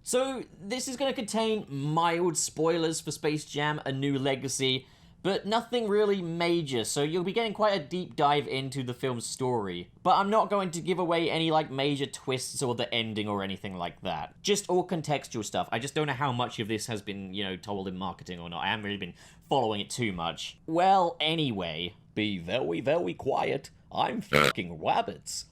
So this is going to contain mild spoilers for Space Jam: A New Legacy, but nothing really major, so you'll be getting quite a deep dive into the film's story. But I'm not going to give away any major twists or the ending or anything like that. Just all contextual stuff. I just don't know how much of this has been, told in marketing or not. I haven't really been following it too much. Well, anyway, be very, very quiet. I'm fucking rabbits.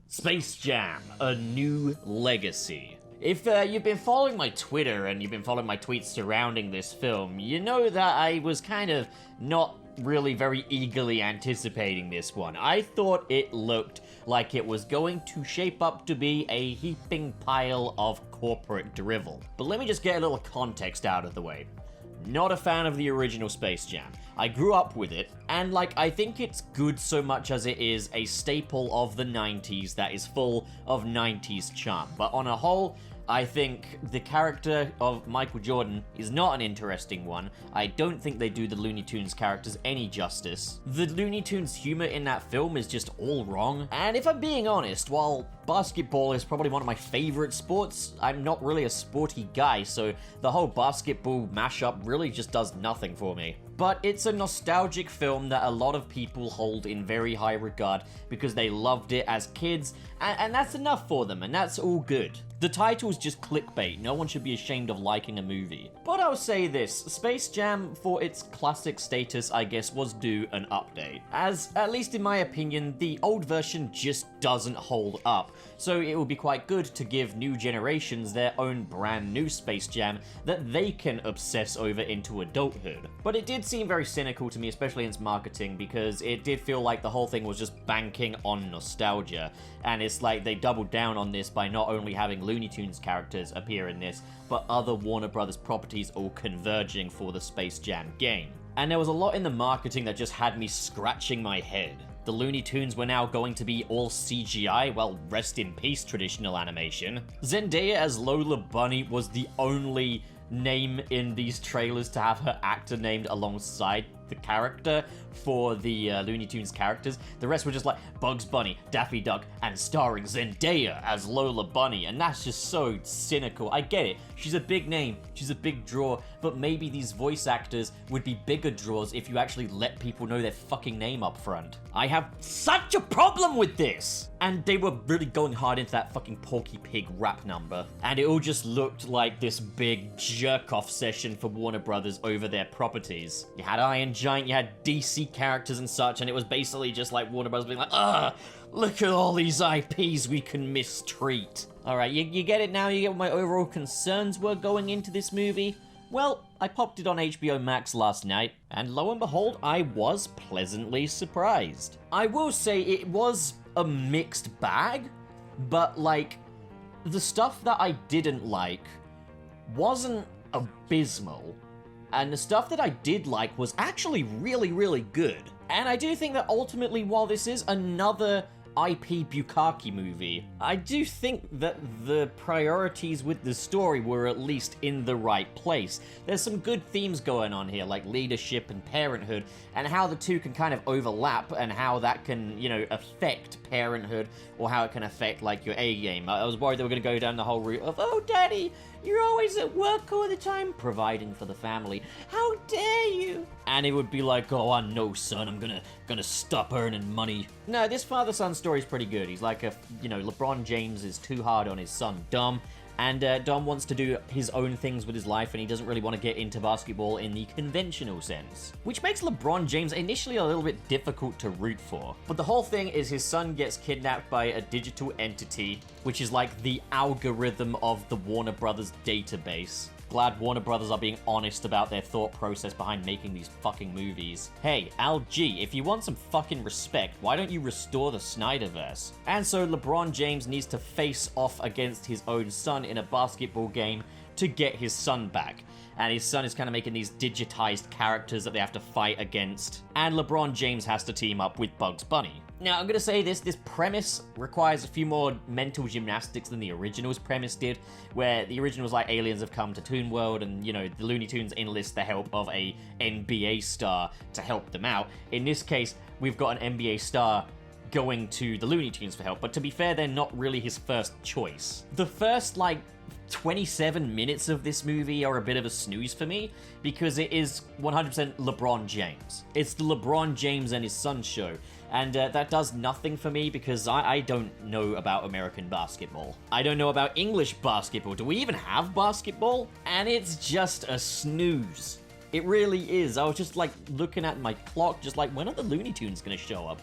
Space Jam: A New Legacy. If you've been following my Twitter and you've been following my tweets surrounding this film, you know that I was kind of not really very eagerly anticipating this one. I thought it looked like it was going to shape up to be a heaping pile of corporate drivel. But let me just get a little context out of the way. Not a fan of the original Space Jam. I grew up with it, and I think it's good so much as it is a staple of the 90s that is full of 90s charm. But on a whole, I think the character of Michael Jordan is not an interesting one. I don't think they do the Looney Tunes characters any justice. The Looney Tunes humor in that film is just all wrong. And if I'm being honest, while basketball is probably one of my favorite sports, I'm not really a sporty guy, so the whole basketball mashup really just does nothing for me. But it's a nostalgic film that a lot of people hold in very high regard because they loved it as kids, and that's enough for them, and that's all good. The title's just clickbait. No one should be ashamed of liking a movie. But I'll say this, Space Jam, for its classic status, I guess, was due an update. As, at least in my opinion, the old version just doesn't hold up. So it would be quite good to give new generations their own brand new Space Jam that they can obsess over into adulthood. But it did seem very cynical to me, especially in its marketing, because it did feel like the whole thing was just banking on nostalgia. And it's like they doubled down on this by not only having Looney Tunes characters appear in this, but other Warner Brothers properties all converging for the Space Jam game. And there was a lot in the marketing that just had me scratching my head. The Looney Tunes were now going to be all CGI, well, rest in peace traditional animation. Zendaya as Lola Bunny was the only name in these trailers to have her actor named alongside the character for the Looney Tunes characters. The rest were just like Bugs Bunny, Daffy Duck, and starring Zendaya as Lola Bunny, and that's just so cynical. I get it, she's a big name, she's a big draw, but maybe these voice actors would be bigger draws if you actually let people know their fucking name up front. I have such a problem with this! And they were really going hard into that fucking Porky Pig rap number, and it all just looked like this big jerk-off session for Warner Brothers over their properties. You had Iron Giant, you had DC characters and such, and it was basically just like Warner Bros. Being like, look at all these IPs we can mistreat. Alright, you get it now? You get what my overall concerns were going into this movie? Well, I popped it on HBO Max last night, and lo and behold, I was pleasantly surprised. I will say it was a mixed bag, but the stuff that I didn't like wasn't abysmal. And the stuff that I did like was actually really, really good. And I do think that ultimately, while this is another IP Bukkake movie, I do think that the priorities with the story were at least in the right place. There's some good themes going on here, like leadership and parenthood, and how the two can kind of overlap, and how that can, affect parenthood, or how it can affect, your A-game. I was worried they were going to go down the whole route of, oh, daddy, you're always at work all the time, providing for the family. How dare you? And it would be like, oh, no, son, I'm gonna stop earning money. No, this father-son story is pretty good. He's like LeBron James is too hard on his son, Dom. And Dom wants to do his own things with his life, and he doesn't really want to get into basketball in the conventional sense. Which makes LeBron James initially a little bit difficult to root for. But the whole thing is his son gets kidnapped by a digital entity, which is like the algorithm of the Warner Brothers database. Glad Warner Brothers are being honest about their thought process behind making these fucking movies. Hey, Al G, if you want some fucking respect, why don't you restore the Snyderverse? And so LeBron James needs to face off against his own son in a basketball game to get his son back. And his son is kind of making these digitized characters that they have to fight against. And LeBron James has to team up with Bugs Bunny. Now, I'm gonna say this premise requires a few more mental gymnastics than the original's premise did, where the original was like aliens have come to Toon World and, you know, the Looney Tunes enlist the help of a NBA star to help them out. In this case, we've got an NBA star going to the Looney Tunes for help, but to be fair, they're not really his first choice. The first, 27 minutes of this movie are a bit of a snooze for me, because it is 100% LeBron James. It's the LeBron James and his son show, and that does nothing for me because I don't know about American basketball. I don't know about English basketball. Do we even have basketball? And it's just a snooze. It really is. I was just looking at my clock, just when are the Looney Tunes gonna show up?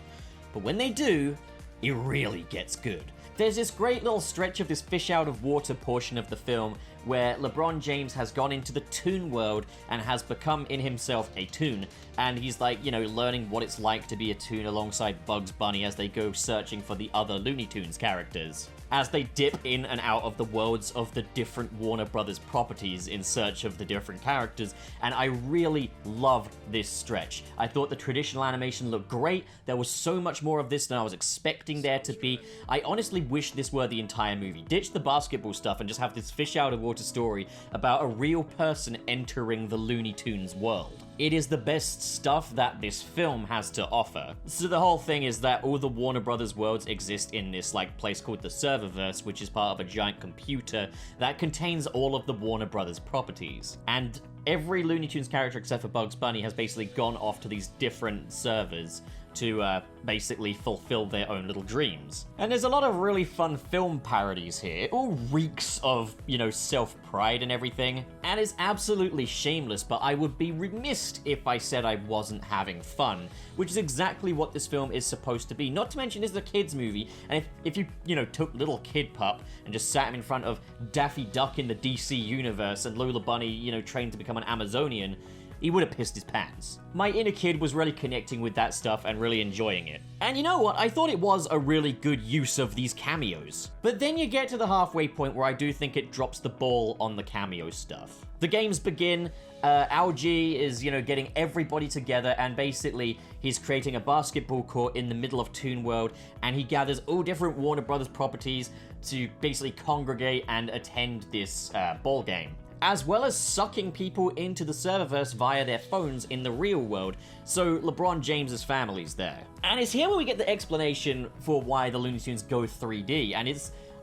But when they do, it really gets good. There's this great little stretch of this fish out of water portion of the film where LeBron James has gone into the Toon World and has become in himself a Toon, and he's learning what it's like to be a Toon alongside Bugs Bunny as they go searching for the other Looney Tunes characters, as they dip in and out of the worlds of the different Warner Brothers properties in search of the different characters, and I really love this stretch. I thought the traditional animation looked great. There was so much more of this than I was expecting there to be. I honestly wish this were the entire movie. Ditch the basketball stuff and just have this fish out of water story about a real person entering the Looney Tunes world. It is the best stuff that this film has to offer. So the whole thing is that all the Warner Brothers worlds exist in this place called the Serververse, which is part of a giant computer that contains all of the Warner Brothers properties. And every Looney Tunes character except for Bugs Bunny has basically gone off to these different servers to basically fulfill their own little dreams. And there's a lot of really fun film parodies here. It all reeks of, self-pride and everything, and is absolutely shameless, but I would be remiss if I said I wasn't having fun, which is exactly what this film is supposed to be. Not to mention, this is a kid's movie, and if you, took little kid pup and just sat him in front of Daffy Duck in the DC universe and Lola Bunny, trained to become an Amazonian, he would have pissed his pants. My inner kid was really connecting with that stuff and really enjoying it. And you know what? I thought it was a really good use of these cameos. But then you get to the halfway point where I do think it drops the ball on the cameo stuff. The games begin. Algie is, getting everybody together, and basically he's creating a basketball court in the middle of Toon World, and he gathers all different Warner Brothers properties to basically congregate and attend this ball game, as well as sucking people into the Serververse via their phones in the real world, so LeBron James's family's there. And it's here where we get the explanation for why the Looney Tunes go 3D, and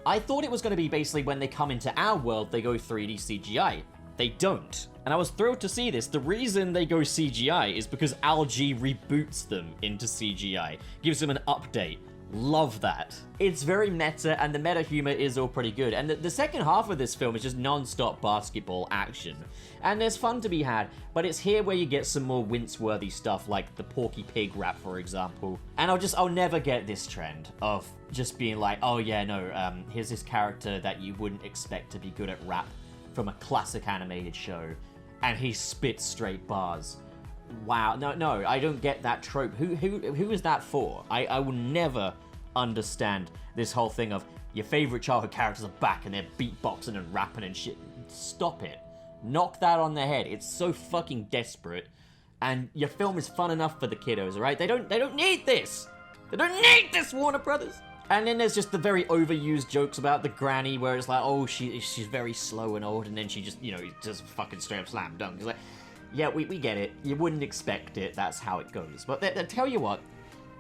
I thought it was going to be basically when they come into our world, they go 3D CGI. They don't. And I was thrilled to see this. The reason they go CGI is because Algie reboots them into CGI, gives them an update. Love that. It's very meta, and the meta humor is all pretty good. And the second half of this film is just non-stop basketball action. And there's fun to be had, but it's here where you get some more wince-worthy stuff, like the Porky Pig rap, for example. And I'll never get this trend of just being like, oh yeah, no, here's this character that you wouldn't expect to be good at rap from a classic animated show, and he spits straight bars. Wow, no, I don't get that trope. Who is that for? I will never understand this whole thing of your favorite childhood characters are back and they're beatboxing and rapping and shit. Stop it. Knock that on the head. It's so fucking desperate, and your film is fun enough for the kiddos, alright? They don't need this. They don't need this, Warner Brothers. And then there's just the very overused jokes about the granny, where it's like, oh, she's very slow and old, and then she just, just fucking straight up slam dunk. It's like, yeah, we get it. You wouldn't expect it. That's how it goes. But tell you what,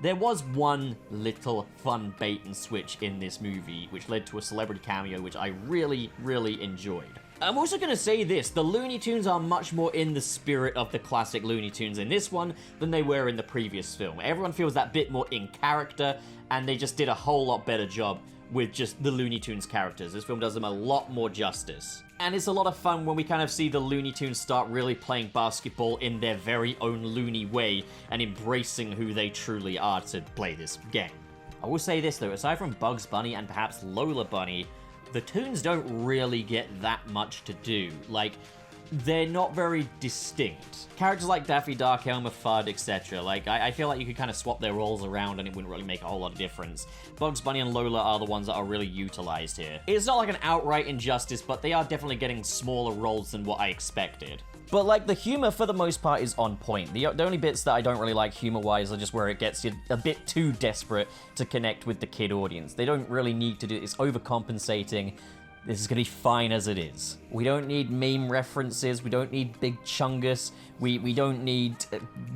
there was one little fun bait and switch in this movie, which led to a celebrity cameo, which I really, really enjoyed. I'm also going to say this, the Looney Tunes are much more in the spirit of the classic Looney Tunes in this one than they were in the previous film. Everyone feels that bit more in character, and they just did a whole lot better job with just the Looney Tunes characters. This film does them a lot more justice. And it's a lot of fun when we kind of see the Looney Tunes start really playing basketball in their very own loony way and embracing who they truly are to play this game. I will say this though, aside from Bugs Bunny and perhaps Lola Bunny, the Toons don't really get that much to do. Like, they're not very distinct. Characters like Daffy, Dark Elmer, Fudd, etc. Like, I feel like you could kind of swap their roles around and it wouldn't really make a whole lot of difference. Bugs Bunny and Lola are the ones that are really utilized here. It's not like an outright injustice, but they are definitely getting smaller roles than what I expected. But, like, the humor, for the most part, is on point. The only bits that I don't really like humor-wise are just where it gets you a bit too desperate to connect with the kid audience. They don't really need to do it. It's overcompensating. This is gonna be fine as it is. We don't need meme references. We don't need Big Chungus. We don't need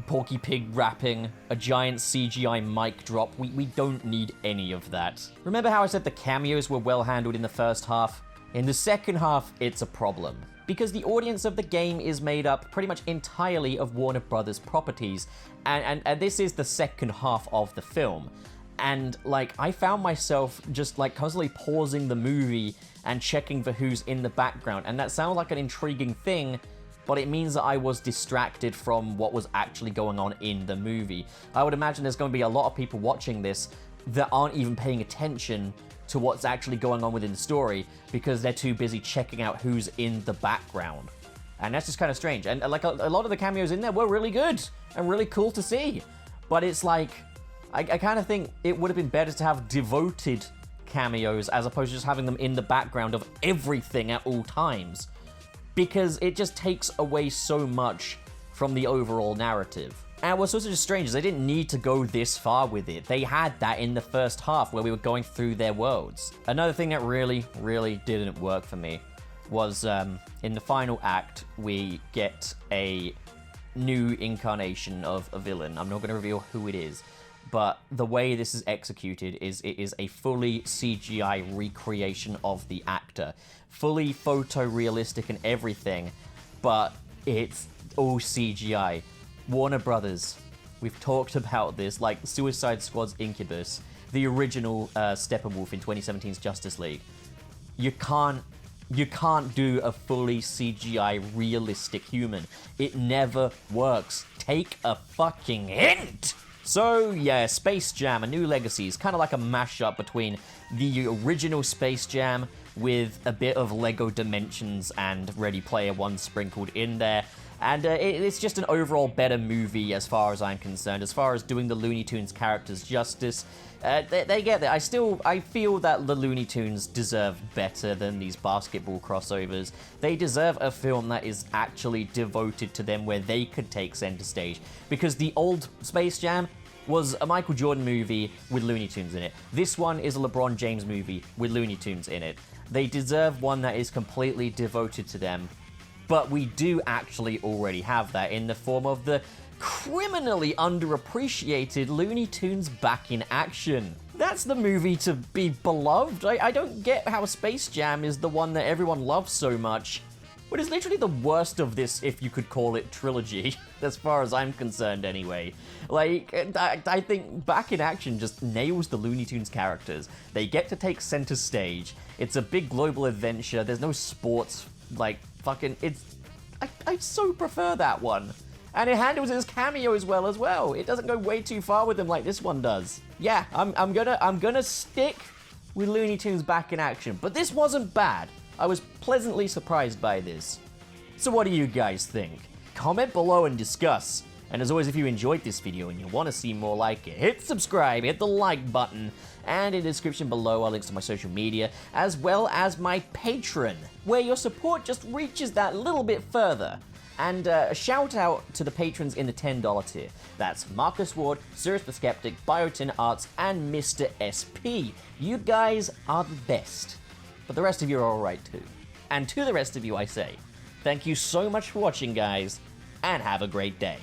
Porky Pig rapping, a giant CGI mic drop. We don't need any of that. Remember how I said the cameos were well handled in the first half? In the second half, it's a problem. Because the audience of the game is made up pretty much entirely of Warner Brothers properties, and this is the second half of the film. And, like, I found myself just, like, constantly pausing the movie and checking for who's in the background. And that sounds like an intriguing thing, but it means that I was distracted from what was actually going on in the movie. I would imagine there's going to be a lot of people watching this that aren't even paying attention to what's actually going on within the story because they're too busy checking out who's in the background. And that's just kind of strange. And, like, a lot of the cameos in there were really good and really cool to see. But it's like, I kind of think it would have been better to have devoted cameos as opposed to just having them in the background of everything at all times. Because it just takes away so much from the overall narrative. And what's also just strange is they didn't need to go this far with it. They had that in the first half where we were going through their worlds. Another thing that really didn't work for me was in the final act, we get a new incarnation of a villain. I'm not going to reveal who it is. But the way this is executed is it is a fully CGI recreation of the actor. Fully photorealistic and everything, but it's all CGI. Warner Brothers, we've talked about this, like Suicide Squad's Incubus, the original Steppenwolf in 2017's Justice League. You can't do a fully CGI realistic human. It never works. Take a fucking hint! So, yeah, Space Jam, A New Legacy is kind of like a mashup between the original Space Jam with a bit of Lego Dimensions and Ready Player One sprinkled in there. And it's just an overall better movie as far as I'm concerned. As far as doing the Looney Tunes characters justice, they get there. I feel that the Looney Tunes deserve better than these basketball crossovers. They deserve a film that is actually devoted to them where they could take center stage. Because the old Space Jam was a Michael Jordan movie with Looney Tunes in it. This one is a LeBron James movie with Looney Tunes in it. They deserve one that is completely devoted to them. But we do actually already have that in the form of the criminally underappreciated Looney Tunes Back in Action. That's the movie to be beloved. I don't get how Space Jam is the one that everyone loves so much, but it's literally the worst of this, if you could call it, trilogy, as far as I'm concerned anyway. Like, I think Back in Action just nails the Looney Tunes characters. They get to take center stage. It's a big global adventure. There's no sports, like, fucking, I so prefer that one. And it handles his cameos well as well. It doesn't go way too far with him like this one does. Yeah, I'm gonna stick with Looney Tunes Back in Action, but this wasn't bad. I was pleasantly surprised by this. So what do you guys think? Comment below and discuss. And as always, if you enjoyed this video and you want to see more like it, hit subscribe, hit the like button, and in the description below are links to my social media, as well as my Patreon, where your support just reaches that little bit further. And a shout out to the patrons in the $10 tier. That's Marcus Ward, Sirius the Skeptic, Biotin Arts, and Mr. SP. You guys are the best. But the rest of you are alright too. And to the rest of you I say, thank you so much for watching, guys, and have a great day.